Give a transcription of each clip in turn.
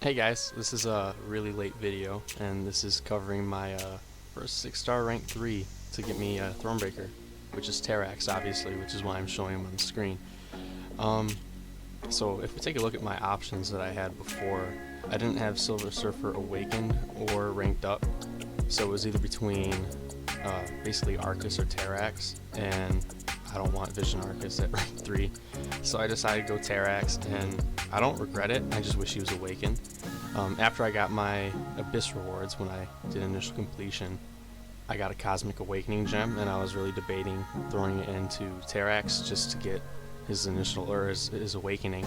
Hey guys, this is a really late video, and this is covering my first 6-star rank 3 to get me Thronebreaker, which is Terrax obviously, which is why I'm showing him on the screen. So if we take a look at my options that I had before, I didn't have Silver Surfer Awakened or ranked up, so it was either between basically Arcus or Terrax, and I don't want Vision Arcus at rank 3, so I decided to go Terrax, and I don't regret it. I just wish he was awakened. After I got my Abyss rewards when I did initial completion, I got a Cosmic Awakening gem, and I was really debating throwing it into Terrax just to get his initial or his awakening.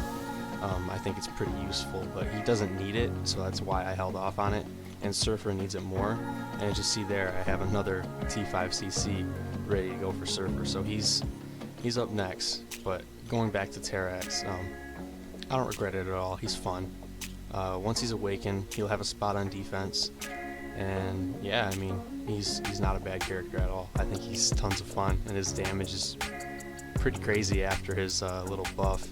I think it's pretty useful, but he doesn't need it, so that's why I held off on it. And Surfer needs it more, and as you see there, I have another T5CC ready to go for Surfer, so he's up next. But going back to Terrax, I don't regret it at all. He's fun. Once he's awakened, he'll have a spot on defense, and yeah, I mean, he's not a bad character at all. I think he's tons of fun, and his damage is pretty crazy after his little buff.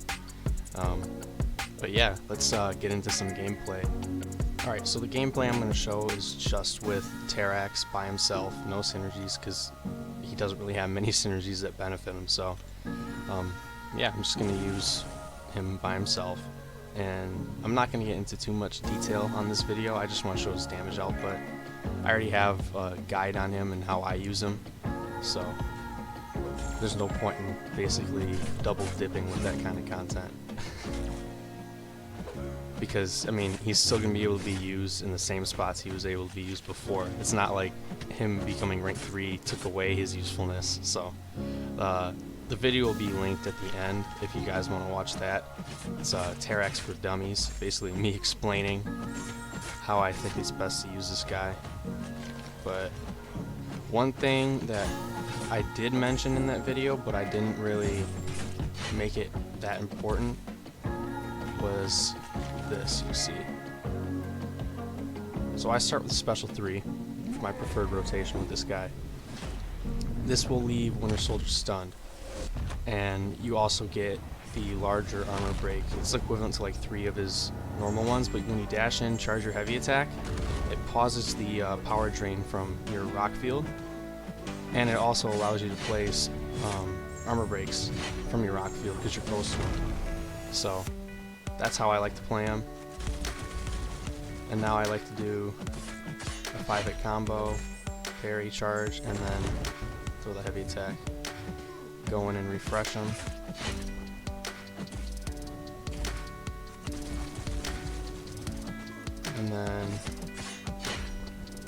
But yeah, let's get into some gameplay. Alright, so the gameplay I'm going to show is just with Terrax by himself, no synergies, because he doesn't really have many synergies that benefit him, so yeah, I'm just going to use him by himself. And I'm not going to get into too much detail on this video, I just want to show his damage output. I already have a guide on him and how I use him, so there's no point in basically double dipping with that kind of content. Because, I mean, he's still going to be able to be used in the same spots he was able to be used before. It's not like him becoming rank 3 took away his usefulness, so the video will be linked at the end if you guys want to watch that. It's Terrax for Dummies, basically me explaining how I think it's best to use this guy. But one thing that I did mention in that video, but I didn't really make it that important, was this, you see. So I start with Special 3 for my preferred rotation with this guy. This will leave Winter Soldier stunned, and you also get the larger armor break. It's equivalent to like 3 of his normal ones, but when you dash in, charge your heavy attack, it pauses the power drain from your rock field, and it also allows you to place armor breaks from your rock field because you're close to him. So that's how I like to play him. And now I like to do a 5-hit combo, parry, charge, and then throw the heavy attack. Go in and refresh him. And then,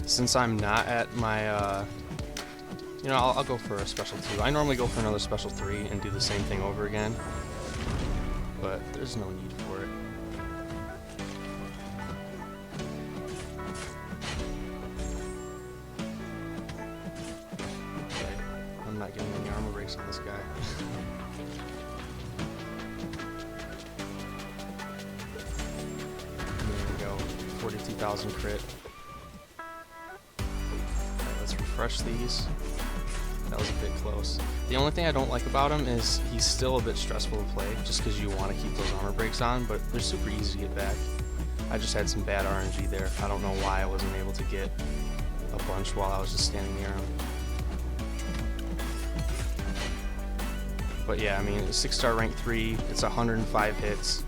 since I'm not at my, you know, I'll go for a Special 2. I normally go for another Special 3 and do the same thing over again, but there's no need for it. Okay, I'm not getting any armor breaks on this guy. There we go, 42,000 crit. Alright, let's refresh these. That was a bit close. The only thing I don't like about him is he's still a bit stressful to play, just because you want to keep those armor breaks on, but they're super easy to get back. I just had some bad RNG there. I don't know why I wasn't able to get a bunch while I was just standing near him. But yeah, I mean, 6-star rank 3, it's 105 hits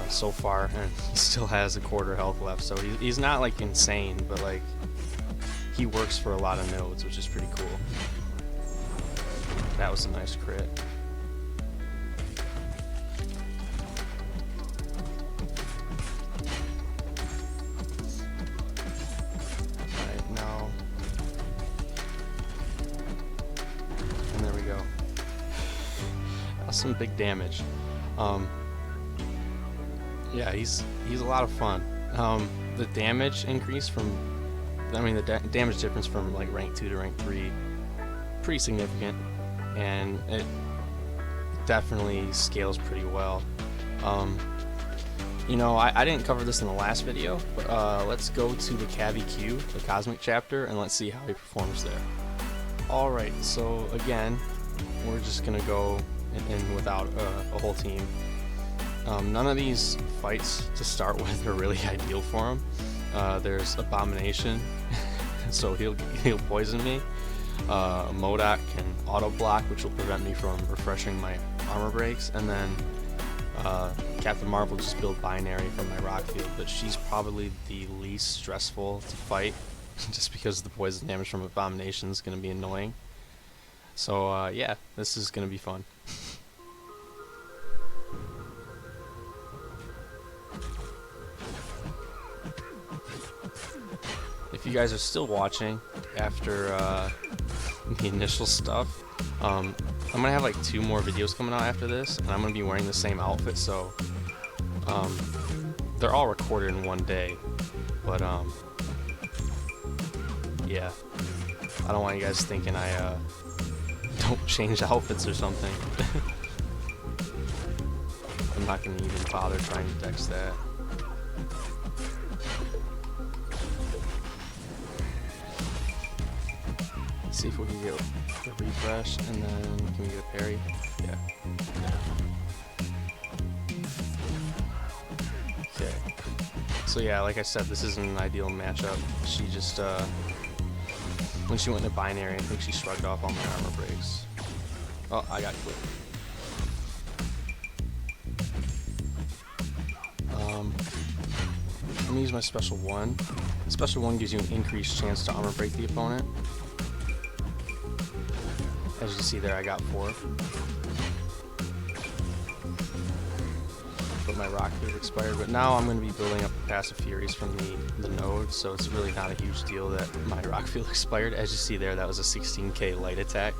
so far, and he still has a quarter health left, so he's not like insane, but like, he works for a lot of nodes, which is pretty cool. That was a nice crit. Alright, now. And there we go. That's some big damage. Yeah, he's a lot of fun. The damage increase from, I mean, the damage difference from like rank 2 to rank 3, pretty significant, and it definitely scales pretty well. You know, I didn't cover this in the last video, but let's go to the Cavi Q, the Cosmic chapter, and let's see how he performs there. Alright, so again, we're just gonna go in without a whole team. None of these fights to start with are really ideal for him. There's Abomination, so he'll poison me. mcoc can auto block, which will prevent me from refreshing my armor breaks, and then Captain Marvel just build binary from my rock field, but she's probably the least stressful to fight just because the poison damage from Abomination is going to be annoying. So yeah, this is going to be fun. If you guys are still watching after the initial stuff, I'm gonna have like 2 more videos coming out after this, and I'm gonna be wearing the same outfit, so they're all recorded in one day. But yeah, I don't want you guys thinking I don't change outfits or something. I'm not gonna even bother trying to dex that. See if we can get a refresh, and then can we get a parry? Yeah. Okay. So yeah, like I said, this isn't an ideal matchup. She just, when she went into binary, I think she shrugged off all my armor breaks. Oh, I got clipped. I'm gonna use my special 1. The special 1 gives you an increased chance to armor break the opponent. As you can see there, I got 4. But my rock field expired. But now I'm going to be building up passive furies from the node, so it's really not a huge deal that my rock field expired. As you see there, that was a 16k light attack.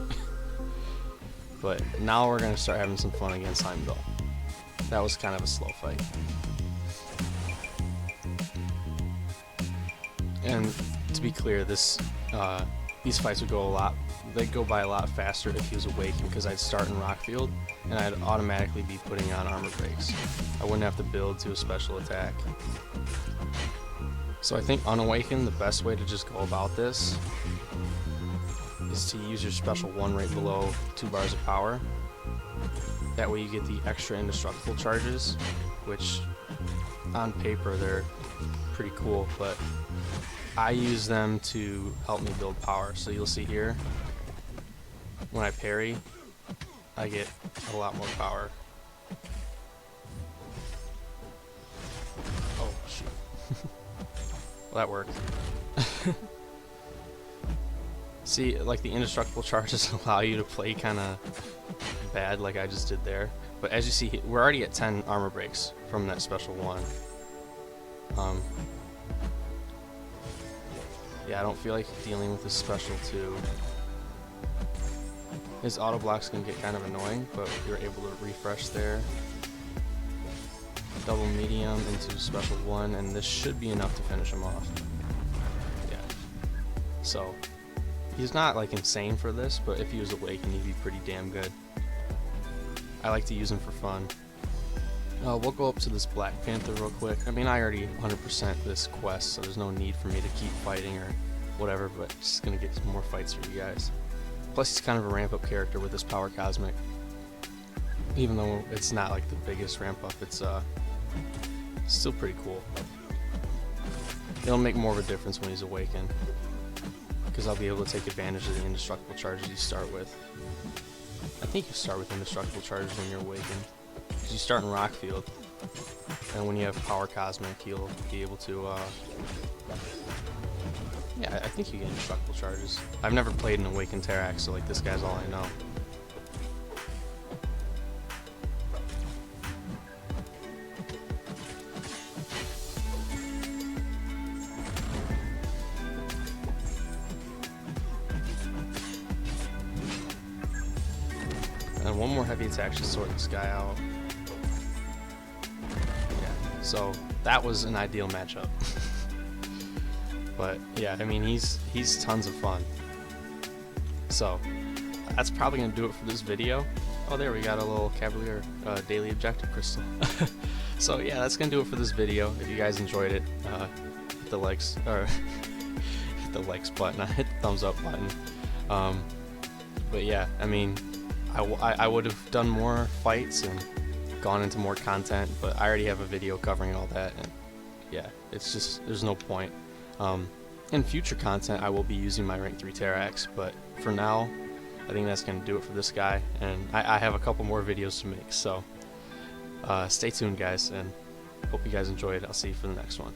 But now we're going to start having some fun against Heimdall. That was kind of a slow fight. And to be clear, these fights would they'd go by a lot faster if he was awakened, because I'd start in rock field and I'd automatically be putting on armor breaks. I wouldn't have to build to a special attack. So I think unawakened, the best way to just go about this is to use your special 1 right below 2 bars of power. That way you get the extra indestructible charges, which on paper they're pretty cool, but I use them to help me build power. So you'll see here, when I parry, I get a lot more power. Oh, shoot. Well, that worked. See, like the indestructible charges allow you to play kind of bad like I just did there. But as you see, we're already at 10 armor breaks from that special 1. Yeah, I don't feel like dealing with this special 2. His auto blocks can get kind of annoying, but we were able to refresh there. Double medium into special 1, and this should be enough to finish him off. Yeah. So, he's not like insane for this, but if he was awakened, he'd be pretty damn good. I like to use him for fun. We'll go up to this Black Panther real quick. I mean, I already 100% this quest, so there's no need for me to keep fighting or whatever, but just gonna get some more fights for you guys. Plus, he's kind of a ramp-up character with this Power Cosmic. Even though it's not like the biggest ramp-up, it's still pretty cool. It'll make more of a difference when he's awakened, because I'll be able to take advantage of the indestructible charges you start with. I think you start with indestructible charges when you're awakened. You start in rock field, and when you have Power Cosmic, you'll be able to yeah, I think you get indestructible charges. I've never played an awakened Terrax, so like this guy's all I know. And one more heavy attack should sort this guy out. So that was an ideal matchup. But yeah, I mean, he's tons of fun. So that's probably gonna do it for this video. Oh, there we got a little Cavalier daily objective crystal. So yeah, that's gonna do it for this video. If you guys enjoyed it, hit the likes or hit the likes button. Hit the thumbs up button. But yeah, I mean, I would have done more fights, and gone into more content, but I already have a video covering all that, and yeah, it's just, there's no point. In future content, I will be using my rank 3 Terrax, but for now, I think that's going to do it for this guy, and I have a couple more videos to make, so stay tuned, guys, and hope you guys enjoyed. I'll see you for the next one.